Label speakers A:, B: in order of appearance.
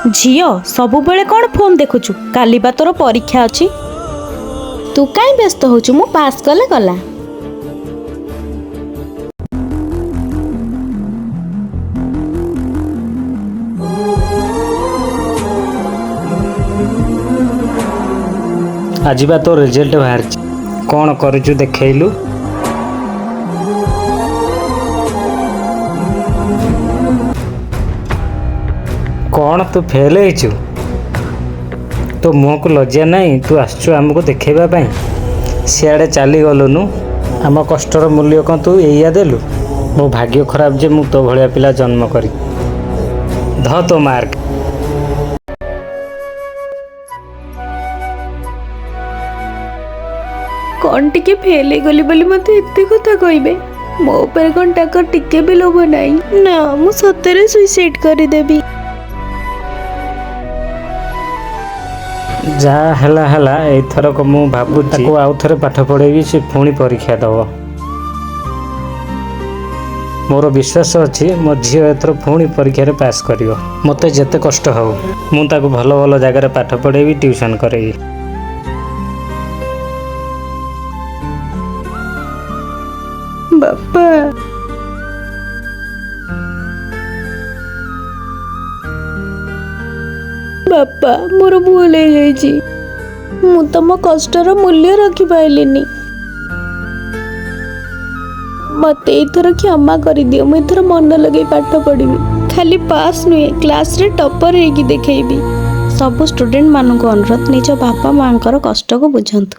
A: झियो सबुबेले कौन फोन देखुचु? काली बा तोर परीक्षा अछि। तू काई व्यस्त होचु? मु पास कले गला।
B: आज बा तो रिजल्ट बाहर कौन करूचु देखैलु। कौन तू फेल होइचु? तो मुह को लज्जा नहीं? तू आसचु आमको देखैबा पई सियाड़े चली गलुनु। आम कष्टर मूल्य कौन तू एया देलु? मो भाग्य खराब जे मु तो भलिया पिला जन्म करी। ध तो मार्क।
A: कौन टिके फेले गली बोली मते एते कथा कहबे? मो ऊपर कौन टाकर टिके भी लोभ नहीं ना। मु सतरे सुइसाइड करि देबी।
B: जा हला हला एथर को मु भाबुची ताको आउ थरे पाठ पढेबी से पुणी परीक्षा दबो। मोर विश्वास अछि मो झियो एथर पुणी परीक्षा रे पास करियो। मते जते कष्ट हो मु ताको भलो भलो जगह रे पाठ पढेबी, ट्यूशन करेबी।
A: बापा बापा मोर भूल हो जाइछि। मु तम कष्टर मूल्य रखि पाइलिनी। मते एथर क्षमा कर दियो। मु एथर मन लगे पाठ पढ़िबी। खाली पास नुहे क्लास रे टॉपर हेकी देखैबी। सब स्टूडेंट मानक अनुरोध निज बापा मां कष्ट को बुझंतु।